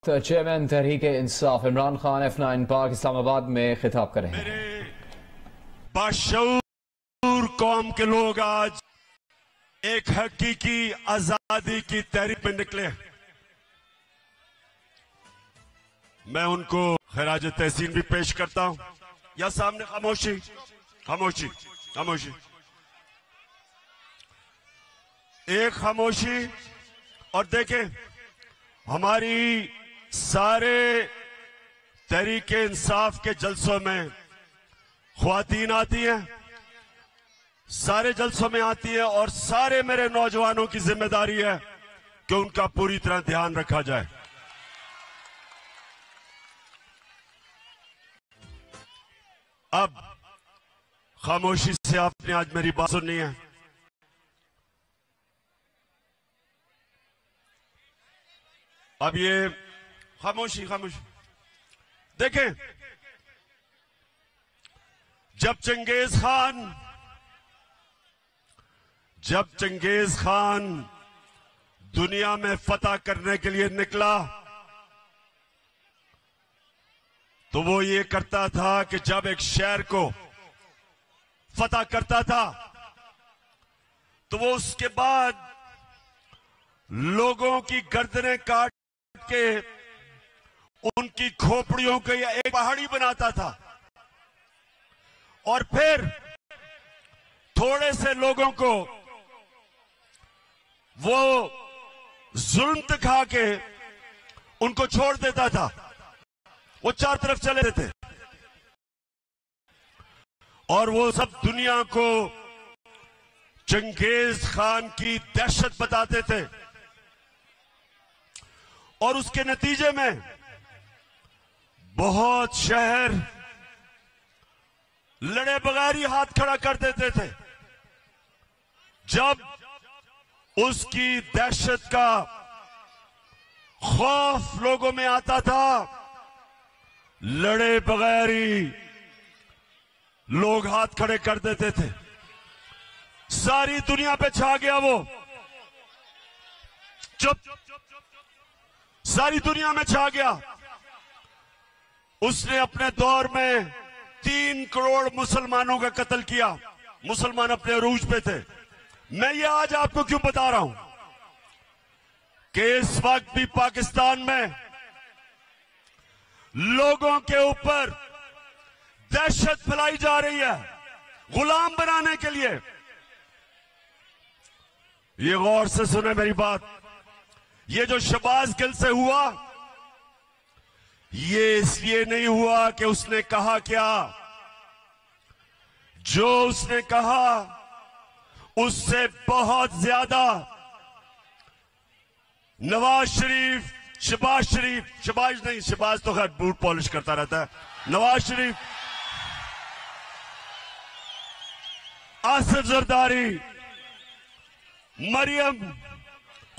वक्त chairman Tehreek Insaf Imran Khan F9 park Islamabad में खिताब कर रहे हैं। मेरे बाशऊर कौम के लोग आज एक हकीकी आजादी की तहरीक में निकले। मैं उनको खराज तहसीन भी पेश करता हूं। या सामने खामोशी खामोशी खामोशी, एक खामोशी। और देखें, हमारी सारे तहरीक इंसाफ के जलसों में ख्वातीन आती हैं, सारे जलसों में आती है, और सारे मेरे नौजवानों की जिम्मेदारी है कि उनका पूरी तरह ध्यान रखा जाए। अब खामोशी से आपने आज मेरी बात सुननी है। अब ये खामोशी खामोशी। देखें, जब चंगेज खान दुनिया में फतह करने के लिए निकला तो वो ये करता था कि जब एक शहर को फतह करता था तो वो उसके बाद लोगों की गर्दनें काट के उनकी खोपड़ियों के एक पहाड़ी बनाता था, और फिर थोड़े से लोगों को वो जुल्म दिखा के उनको छोड़ देता था। वो चार तरफ चले थे और वो सब दुनिया को चंगेज खान की दहशत बताते थे, और उसके नतीजे में बहुत शहर लड़े बगैर ही हाथ खड़ा कर देते थे। जब उसकी दहशत का खौफ लोगों में आता था, लड़े बगैर ही लोग हाथ खड़े कर देते थे। सारी दुनिया पे छा गया वो, चुप, सारी दुनिया में छा गया। उसने अपने दौर में 3 करोड़ मुसलमानों का कत्ल किया। मुसलमान अपने अरूज पे थे। मैं ये आज आपको क्यों बता रहा हूं कि इस वक्त भी पाकिस्तान में लोगों के ऊपर दहशत फैलाई जा रही है गुलाम बनाने के लिए। ये गौर से सुने मेरी बात। ये जो शहबाज गिल से हुआ, ये इसलिए नहीं हुआ कि उसने कहा क्या। जो उसने कहा उससे बहुत ज्यादा नवाज शरीफ, शहबाज तो खैर बूट पॉलिश करता रहता है, नवाज शरीफ, आसिफ जरदारी, मरियम,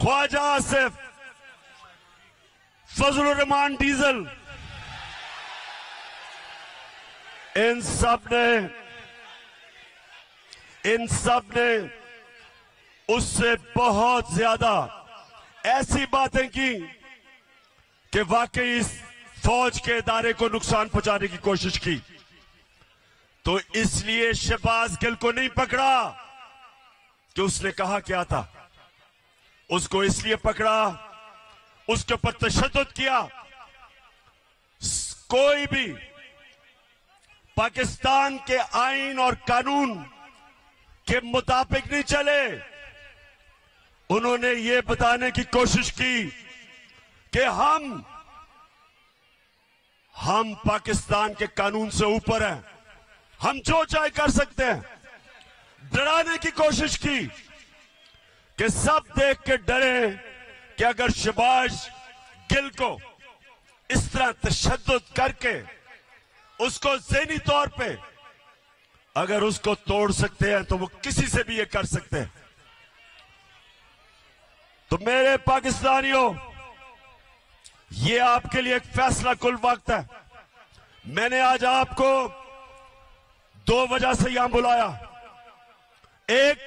ख्वाजा आसिफ, फजलुर रहमान डीजल, इन सब ने उससे बहुत ज्यादा ऐसी बातें की कि वाकई इस फौज के इदारे को नुकसान पहुंचाने की कोशिश की। तो इसलिए शहबाज गिल को नहीं पकड़ा कि उसने कहा क्या था, उसको इसलिए पकड़ा, उसके ऊपर तशद्दुद किया। कोई भी पाकिस्तान के आईन और कानून के मुताबिक नहीं चले। उन्होंने ये बताने की कोशिश की कि हम पाकिस्तान के कानून से ऊपर हैं, हम जो चाहे कर सकते हैं। डराने की कोशिश की कि सब देख के डरे कि अगर शहबाज गिल को इस तरह तशद्दुद करके उसको ज़हनी तौर पे अगर उसको तोड़ सकते हैं तो वो किसी से भी ये कर सकते हैं। तो मेरे पाकिस्तानियों, ये आपके लिए एक फैसला कुल वक्त है। मैंने आज आपको 2 वजह से यहां बुलाया। एक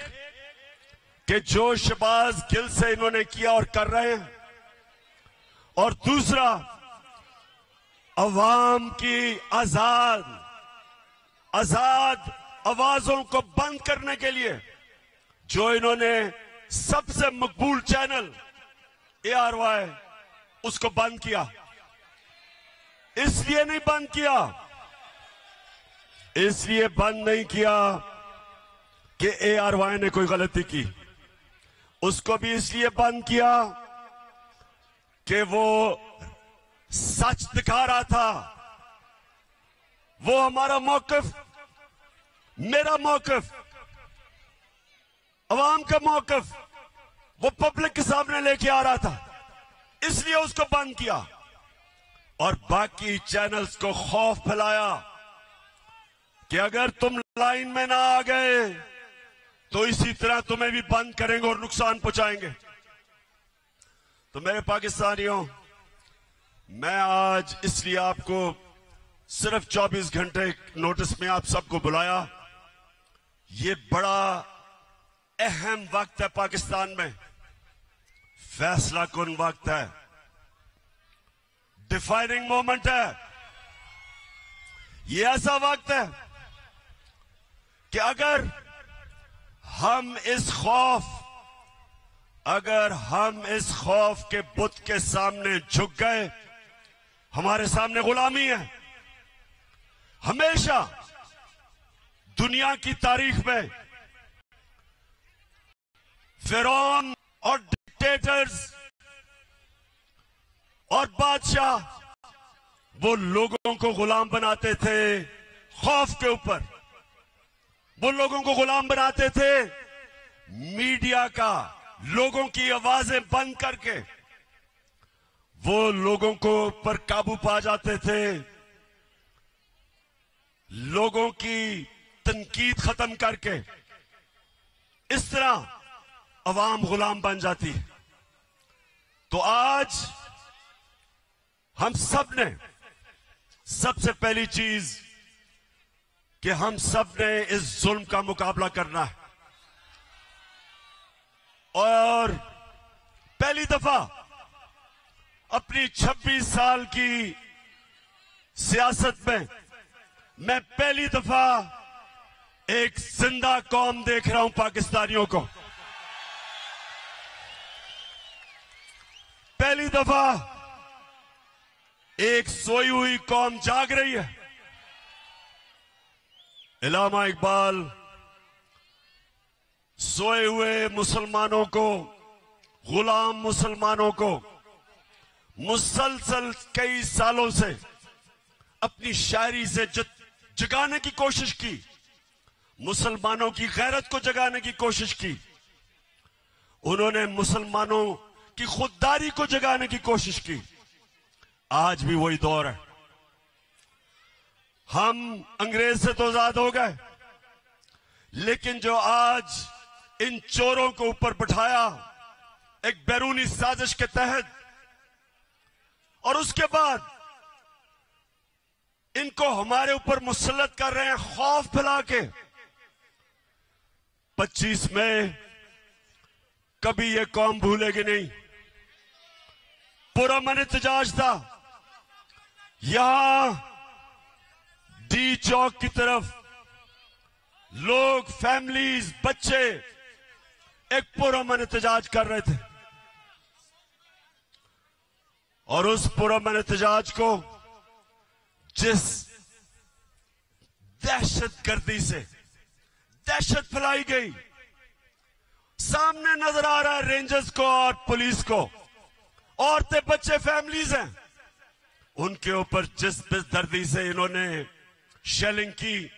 कि जो शहबाज गिल से इन्होंने किया और कर रहे हैं, और दूसरा, अवाम की आजाद आवाजों को बंद करने के लिए जो इन्होंने सबसे मकबूल चैनल ARY उसको बंद किया। इसलिए नहीं बंद किया, इसलिए बंद नहीं किया कि ARY ने कोई गलती की, उसको भी इसलिए बंद किया कि वो सच दिखा रहा था। वो हमारा मौकिफ, मेरा मौकिफ, अवाम का मौकिफ वो पब्लिक के सामने लेके आ रहा था, इसलिए उसको बंद किया। और बाकी चैनल्स को खौफ फैलाया कि अगर तुम लाइन में ना आ गए तो इसी तरह तुम्हें भी बंद करेंगे और नुकसान पहुंचाएंगे। तो मेरे पाकिस्तानियों, मैं आज इसलिए आपको सिर्फ 24 घंटे नोटिस में आप सबको बुलाया। ये बड़ा अहम वक्त है पाकिस्तान में, फैसला कुन वक्त है, डिफाइनिंग मोमेंट है। ये ऐसा वक्त है कि अगर हम इस खौफ के बुत के सामने झुक गए, हमारे सामने गुलामी है। हमेशा दुनिया की तारीख में फिरौन और डिक्टेटर्स और बादशाह वो लोगों को गुलाम बनाते थे खौफ के ऊपर, वो लोगों को गुलाम बनाते थे मीडिया का, लोगों की आवाजें बंद करके वो लोगों को पर काबू पा जाते थे, लोगों की तनकीद खत्म करके। इस तरह अवाम गुलाम बन जाती है। तो आज हम सब ने सबसे पहली चीज कि हम सब ने इस जुल्म का मुकाबला करना है। और पहली दफा अपनी 26 साल की सियासत में मैं पहली दफा एक जिंदा कौम देख रहा हूं पाकिस्तानियों को। पहली दफा एक सोई हुई कौम जाग रही है। इल्लामा इकबाल सोए हुए मुसलमानों को, गुलाम मुसलमानों को मुसलसल कई सालों से अपनी शायरी से जगाने की कोशिश की, मुसलमानों की गैरत को जगाने की कोशिश की। उन्होंने मुसलमानों की खुददारी को जगाने की कोशिश की। आज भी वही दौर है। हम अंग्रेज से तो आजाद हो गए, लेकिन जो आज इन चोरों को ऊपर बिठाया एक बैरूनी साजिश के तहत, और उसके बाद इनको हमारे ऊपर मुसल्लत कर रहे हैं खौफ फैला के। 25 मई कभी ये कौम भूलेगी नहीं। पुरअमन एहतजाज था, यहां डी चौक की तरफ लोग, फैमिलीज, बच्चे एक पुरअमन एहतजाज कर रहे थे। और उस पुरअमन एहतजाज को जिस दहशतगर्दी से दहशत फैलाई गई, सामने नजर आ रहा है रेंजर्स को और पुलिस को, औरतें, बच्चे, फैमिलीज हैं, उनके ऊपर जिस बेदर्दी से इन्होंने शेलिंग की,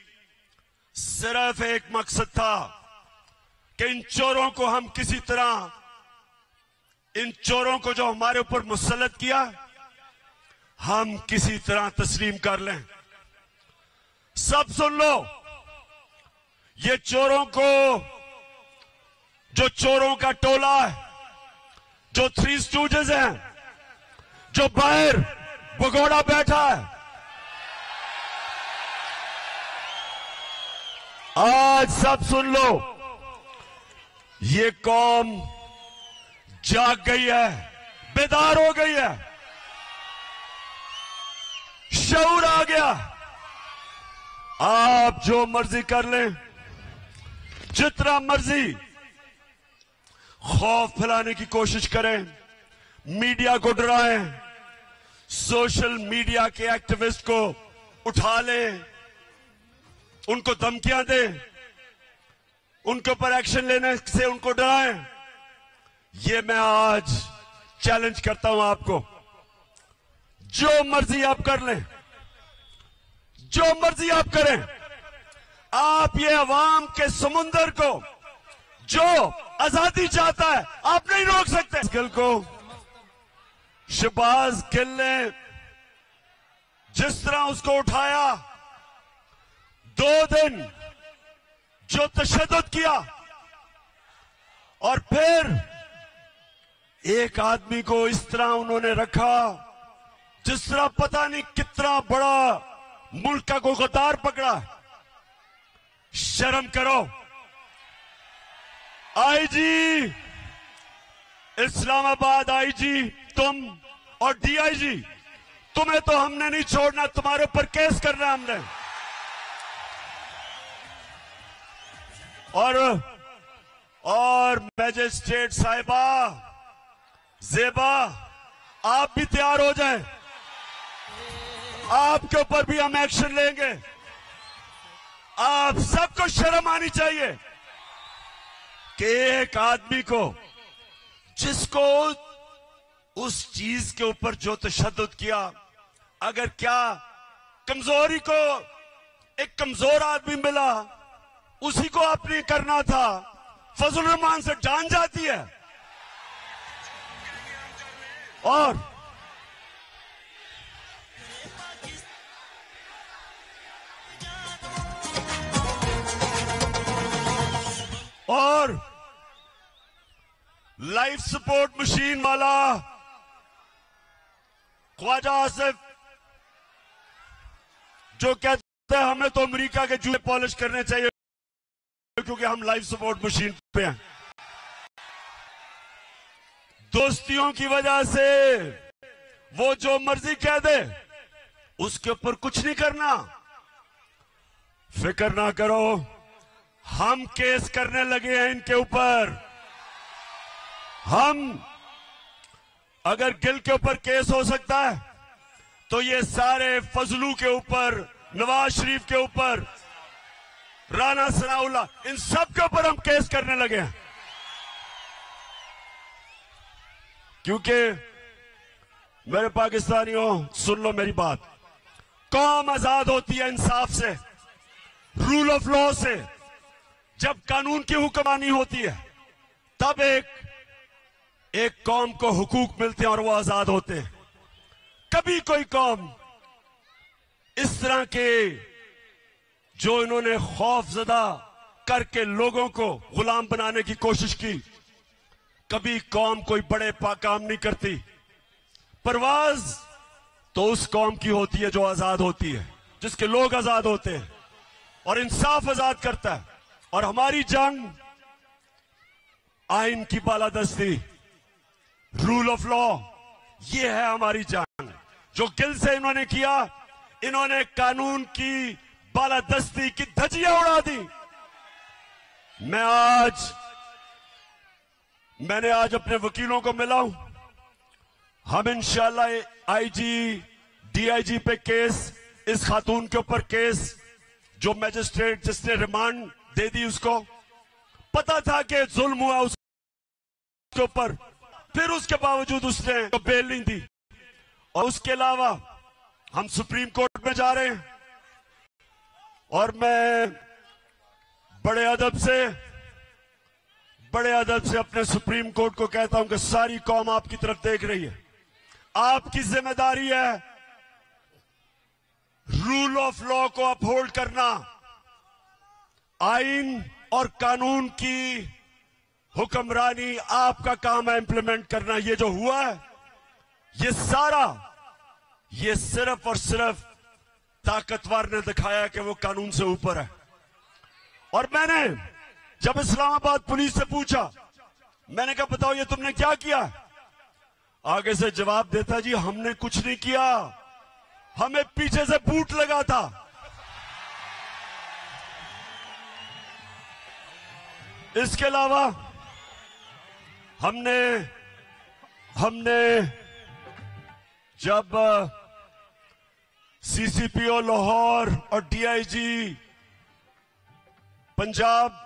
सिर्फ एक मकसद था कि इन चोरों को हम किसी तरह, इन चोरों को जो हमारे ऊपर मुसल्लत किया, हम किसी तरह तस्लीम कर लें। सब सुन लो, ये चोरों को, जो चोरों का टोला है, जो थ्री स्टूडेंट्स हैं, जो बाहर भगोड़ा बैठा है, आज सब सुन लो, ये कौम जाग गई है, बेदार हो गई है। शऊर आ गया। आप जो मर्जी कर लें, जितना मर्जी खौफ फैलाने की कोशिश करें, मीडिया को डराएं, सोशल मीडिया के एक्टिविस्ट को उठा लें, उनको धमकियां दें, उनके ऊपर एक्शन लेने से उनको डराएं। ये मैं आज चैलेंज करता हूं आपको। जो मर्जी आप कर लें, जो मर्जी आप करें, आप ये अवाम के समुंदर को जो आजादी चाहता है आप नहीं रोक सकते। इस गिल को शहबाज गिल ने जिस तरह उसको उठाया, 2 दिन जो तशद्दुद किया, और फिर एक आदमी को इस तरह उन्होंने रखा जिस तरह पता नहीं कितना बड़ा मुल्क का कोई गद्दार पकड़ा। शर्म करो। आईजी इस्लामाबाद, आईजी तुम और डीआईजी, तुम्हें तो हमने नहीं छोड़ना, तुम्हारे ऊपर केस करना हमने। और मैजिस्ट्रेट साहिबा जेबा, आप भी तैयार हो जाएं, आपके ऊपर भी हम एक्शन लेंगे। आप सबको शर्म आनी चाहिए कि एक आदमी को जिसको उस चीज के ऊपर जो तशद्दुद किया, अगर क्या कमजोरी को एक कमजोर आदमी मिला उसी को आपने करना था, फजल रहमान से जान जाती है। और लाइफ सपोर्ट मशीन वाला ख्वाजा आसिफ जो कहते हैं हमें तो अमेरिका के जूते पॉलिश करने चाहिए क्योंकि हम लाइफ सपोर्ट मशीन पे हैं। दोस्तियों की वजह से वो जो मर्जी कह दे उसके ऊपर कुछ नहीं करना। फिक्र ना करो, हम केस करने लगे हैं इनके ऊपर। हम अगर गिल के ऊपर केस हो सकता है तो ये सारे फजलू के ऊपर, नवाज शरीफ के ऊपर, राना सनाउल्लाह, इन सब के ऊपर हम केस करने लगे हैं। क्योंकि मेरे पाकिस्तानियों सुन लो मेरी बात, कौम आजाद होती है इंसाफ से, रूल ऑफ लॉ से। जब कानून की हुक्मरानी होती है तब एक कौम को हुकूक मिलते हैं और वो आजाद होते हैं। कभी कोई कौम इस तरह के जो इन्होंने खौफजदा करके लोगों को गुलाम बनाने की कोशिश की, कभी कौम कोई बड़े काम नहीं करती। परवाज तो उस कौम की होती है जो आजाद होती है, जिसके लोग आजाद होते हैं और इंसाफ आजाद करता है। और हमारी जंग आइन की बालादस्ती, रूल ऑफ लॉ, ये है हमारी जंग। जो गिल से इन्होंने किया, इन्होंने कानून की बालादस्ती की धज्जियां उड़ा दी। मैंने आज अपने वकीलों को मिला हूं। हम इंशाल्लाह आईजी डीआईजी पे केस, इस खातून के ऊपर केस, जो मैजिस्ट्रेट जिसने रिमांड दे दी उसको पता था कि जुल्म हुआ उसके ऊपर, फिर उसके बावजूद उसने तो बेल नहीं दी। और उसके अलावा हम सुप्रीम कोर्ट में जा रहे हैं और मैं बड़े अदब से अपने सुप्रीम कोर्ट को कहता हूं कि सारी कौम आपकी तरफ देख रही है। आपकी जिम्मेदारी है रूल ऑफ लॉ को अपहोल्ड करना, आइन और कानून की हुक्मरानी आपका काम है इंप्लीमेंट करना। ये जो हुआ है ये सारा, ये सिर्फ और सिर्फ ताकतवर ने दिखाया कि वो कानून से ऊपर है। और मैंने जब इस्लामाबाद पुलिस से पूछा, मैंने कहा बताओ ये तुमने क्या किया, आगे से जवाब देता जी हमने कुछ नहीं किया, हमें पीछे से बूट लगा था। इसके अलावा हमने जब सीसीपीओ लाहौर और डीआईजी पंजाब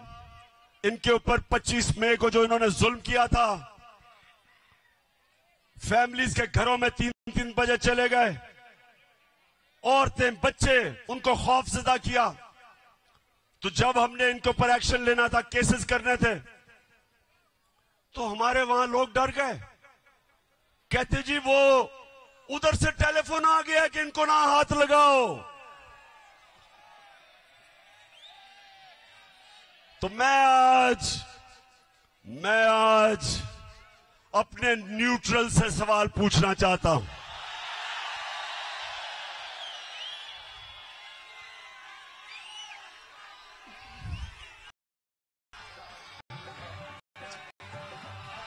इनके ऊपर 25 मई को जो इन्होंने जुल्म किया था, फैमिलीज के घरों में 3-3 बजे चले गए, औरतें बच्चे उनको खौफजदा किया, तो जब हमने इनके ऊपर एक्शन लेना था, केसेस करने थे, तो हमारे वहां लोग डर गए। कहते जी वो उधर से टेलीफोन आ गया कि इनको ना हाथ लगाओ। तो मैं आज अपने न्यूट्रल से सवाल पूछना चाहता हूं।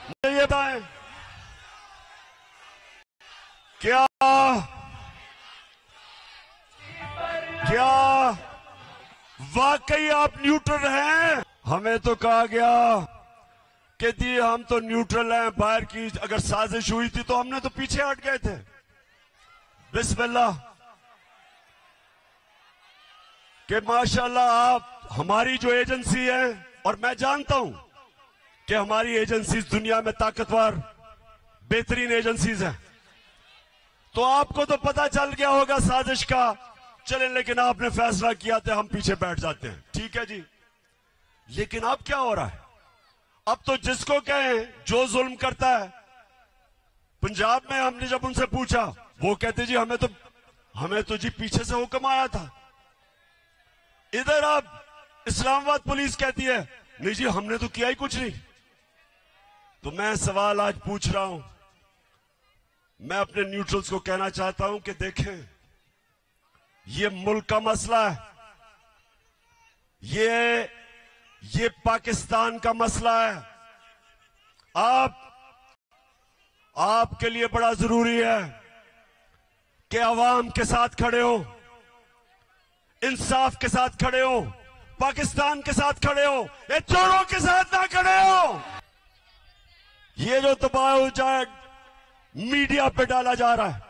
मुझे ये बताएं, क्या वाकई आप न्यूट्रल हैं? हमें तो कहा गया कि जी हम तो न्यूट्रल हैं, बाहर की अगर साजिश हुई थी तो हमने तो पीछे हट गए थे। बिस्मिल्लाह कि माशाल्लाह आप हमारी जो एजेंसी है, और मैं जानता हूं कि हमारी एजेंसीज दुनिया में ताकतवर बेहतरीन एजेंसीज हैं, तो आपको तो पता चल गया होगा साजिश का। चले, लेकिन आपने फैसला किया था हम पीछे बैठ जाते हैं, ठीक है जी। लेकिन अब क्या हो रहा है? अब तो जिसको कहें जो जुल्म करता है, पंजाब में हमने जब उनसे पूछा, वो कहते जी हमें तो जी पीछे से हुक्म आया था। इधर अब इस्लामाबाद पुलिस कहती है नहीं जी हमने तो किया ही कुछ नहीं। तो मैं सवाल आज पूछ रहा हूं, मैं अपने न्यूट्रल्स को कहना चाहता हूं कि देखें, ये मुल्क का मसला है, ये पाकिस्तान का मसला है। आपके लिए बड़ा जरूरी है कि अवाम के साथ खड़े हो, इंसाफ के साथ खड़े हो, पाकिस्तान के साथ खड़े हो, ये चोरों के साथ ना खड़े हो। ये जो दबाव चाहे मीडिया पे डाला जा रहा है,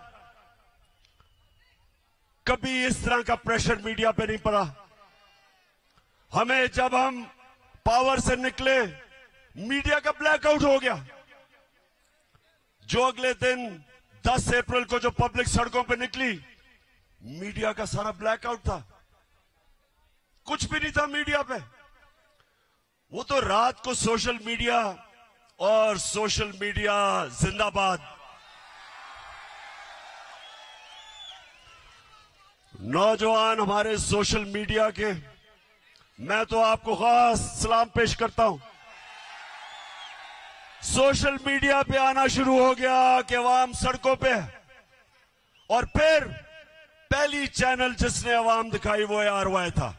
कभी इस तरह का प्रेशर मीडिया पे नहीं पड़ा। हमें जब हम पावर से निकले, मीडिया का ब्लैकआउट हो गया। जो अगले दिन 10 अप्रैल को जो पब्लिक सड़कों पे निकली, मीडिया का सारा ब्लैकआउट था, कुछ भी नहीं था मीडिया पे। वो तो रात को सोशल मीडिया और सोशल मीडिया जिंदाबाद। नौजवान हमारे सोशल मीडिया के, मैं तो आपको खास सलाम पेश करता हूं। सोशल मीडिया पे आना शुरू हो गया कि अवाम सड़कों पे, और फिर पहली चैनल जिसने अवाम दिखाई वो ARY था।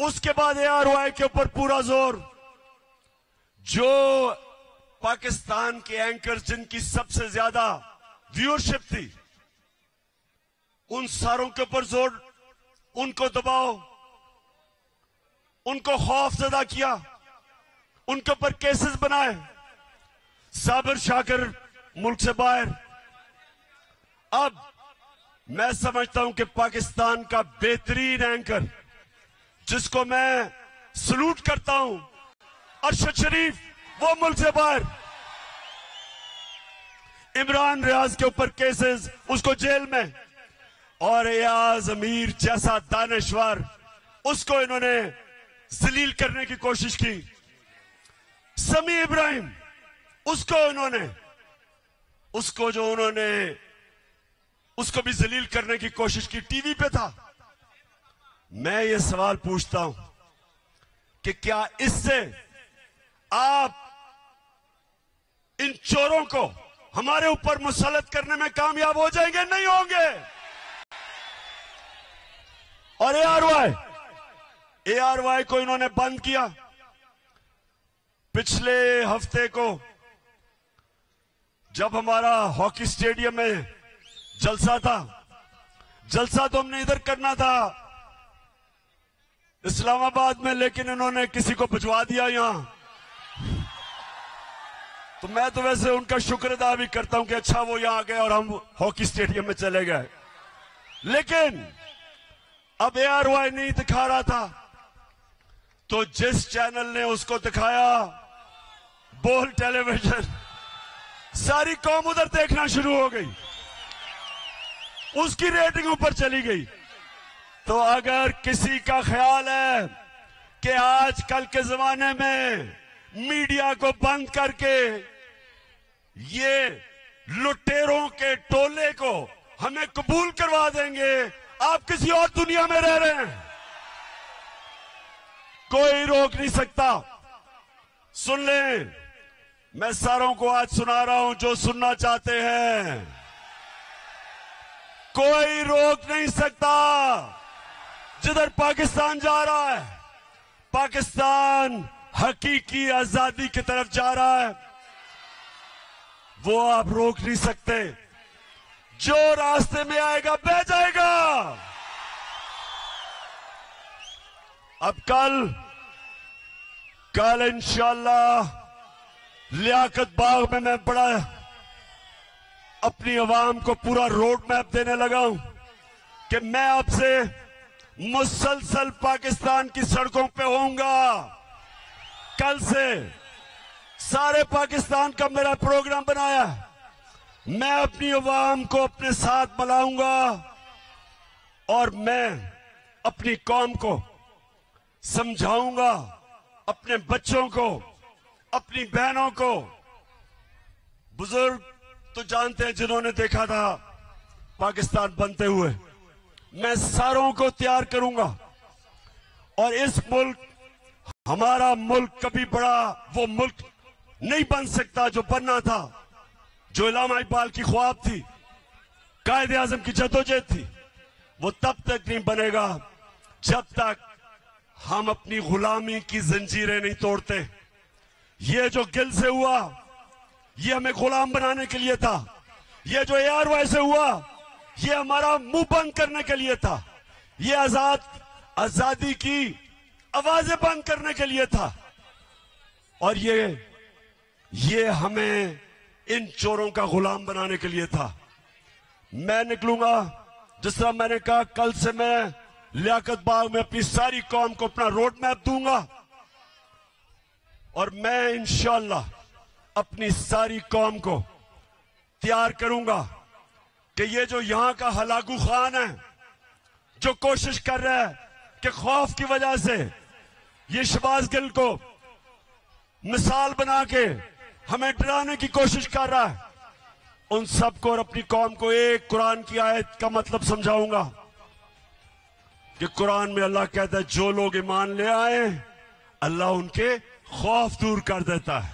उसके बाद ARY के ऊपर पूरा जोर। जो पाकिस्तान के एंकर जिनकी सबसे ज्यादा व्यूअरशिप थी, उन सारों के ऊपर जोर, उनको दबाओ, उनको खौफजदा किया, उनके ऊपर केसेस बनाए। साबिर शाकिर मुल्क से बाहर। अब मैं समझता हूं कि पाकिस्तान का बेहतरीन एंकर, जिसको मैं सलूट करता हूं, अरशद शरीफ, वो मुल्क से बाहर। इमरान रियाज के ऊपर केसेस, उसको जेल में। और एयाज अमीर जैसा दानश्वर, उसको इन्होंने जलील करने की कोशिश की। समी इब्राहिम, उसको भी जलील करने की कोशिश की, टीवी पे था। मैं ये सवाल पूछता हूं कि क्या इससे आप इन चोरों को हमारे ऊपर मुसल्लत करने में कामयाब हो जाएंगे? नहीं होंगे। और ARY को इन्होंने बंद किया। पिछले हफ्ते को जब हमारा हॉकी स्टेडियम में जलसा था, जलसा तो हमने इधर करना था इस्लामाबाद में, लेकिन इन्होंने किसी को भिजवा दिया यहां। तो मैं तो वैसे उनका शुक्र अदा भी करता हूं कि अच्छा वो यहां आ गए और हम हॉकी स्टेडियम में चले गए। लेकिन अब ARY नहीं दिखा रहा था, तो जिस चैनल ने उसको दिखाया, बोल टेलीविजन, सारी कौम उधर देखना शुरू हो गई, उसकी रेटिंग ऊपर चली गई। तो अगर किसी का ख्याल है कि आजकल के जमाने में मीडिया को बंद करके ये लुटेरों के टोले को हमें कबूल करवा देंगे, आप किसी और दुनिया में रह रहे हैं, कोई रोक नहीं सकता। सुन लें, मैं सारों को आज सुना रहा हूं जो सुनना चाहते हैं, कोई रोक नहीं सकता। जिधर पाकिस्तान जा रहा है, पाकिस्तान हकीकी आजादी की तरफ जा रहा है, वो आप रोक नहीं सकते। जो रास्ते में आएगा बह जाएगा। अब कल इंशाअल्लाह लियाकत बाग में मैं बड़ा अपनी आवाम को पूरा रोड मैप देने लगा हूं कि मैं आपसे मुसलसल पाकिस्तान की सड़कों पे होऊंगा। कल से सारे पाकिस्तान का मेरा प्रोग्राम बनाया है। मैं अपनी आवाम को अपने साथ मिलाऊंगा और मैं अपनी कौम को समझाऊंगा, अपने बच्चों को, अपनी बहनों को। बुजुर्ग तो जानते हैं जिन्होंने देखा था पाकिस्तान बनते हुए, मैं सारों को तैयार करूंगा। और इस मुल्क, हमारा मुल्क कभी बड़ा वो मुल्क नहीं बन सकता जो बनना था, जो इलामा इकबाल की ख्वाब थी, कायदे आजम की जद्दोजहद थी। वो तब तक नहीं बनेगा जब तक हम अपनी गुलामी की जंजीरें नहीं तोड़ते। ये जो गिल से हुआ, ये हमें गुलाम बनाने के लिए था। ये जो ARY से हुआ, ये हमारा मुंह बंद करने के लिए था। ये आजादी की आवाजें बंद करने के लिए था। और ये हमें इन चोरों का गुलाम बनाने के लिए था। मैं निकलूंगा, जिस तरह मैंने कहा, कल से मैं लियाकत बाग में अपनी सारी कौम को अपना रोड मैप दूंगा और मैं इंशाअल्लाह अपनी सारी कौम को तैयार करूंगा कि ये जो यहां का हलाकू खान है, जो कोशिश कर रहा है कि खौफ की वजह से ये शहबाज गिल को मिसाल बना के हमें डराने की कोशिश कर रहा है, उन सबको और अपनी कौम को एक कुरान की आयत का मतलब समझाऊंगा कि कुरान में अल्लाह कहता है जो लोग ईमान ले आए अल्लाह उनके खौफ दूर कर देता है,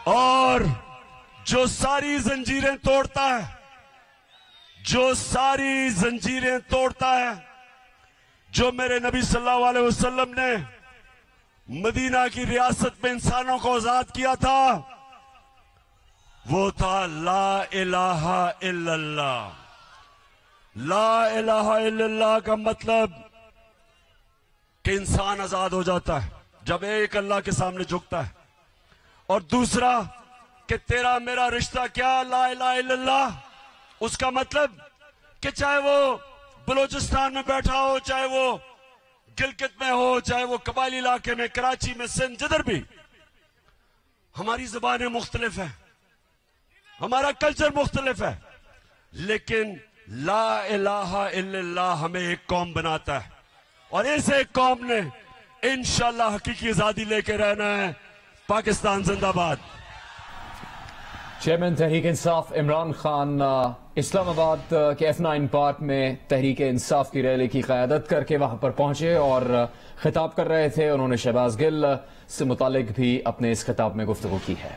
और जो सारी जंजीरें तोड़ता है, जो सारी जंजीरें तोड़ता है, जो मेरे नबी सल्लल्लाहु अलैहि वसल्लम ने मदीना की रियासत में इंसानों को आजाद किया था, वो था ला इलाहा इल्लल्लाह। ला इलाहा इल्लल्लाह का मतलब कि इंसान आजाद हो जाता है जब एक अल्लाह के सामने झुकता है, और दूसरा कि तेरा मेरा रिश्ता क्या, ला इलाहा इल्लल्लाह, उसका मतलब कि चाहे वो बलूचिस्तान में बैठा हो, चाहे वो गिलगित में हो, चाहे वो कबायली इलाके में, कराची में, सिंध, जिधर भी, हमारी जुबानें मुख्तलिफ है, हमारा कल्चर मुख्तलिफ है, लेकिन ला इलाहा इल्लल्लाह हमें एक कौम बनाता है, और इस एक कौम ने इंशाअल्लाह हकीकी आजादी लेके रहना है। पाकिस्तान जिंदाबाद। चेयरमैन तहरीक इंसाफ इमरान खान इस्लामाबाद के F9 पार्क में तहरीक इंसाफ की रैली की क़यादत करके वहां पर पहुंचे और खिताब कर रहे थे। उन्होंने शहबाज गिल से मुतालिक भी अपने इस खिताब में गुफ्तगू की है।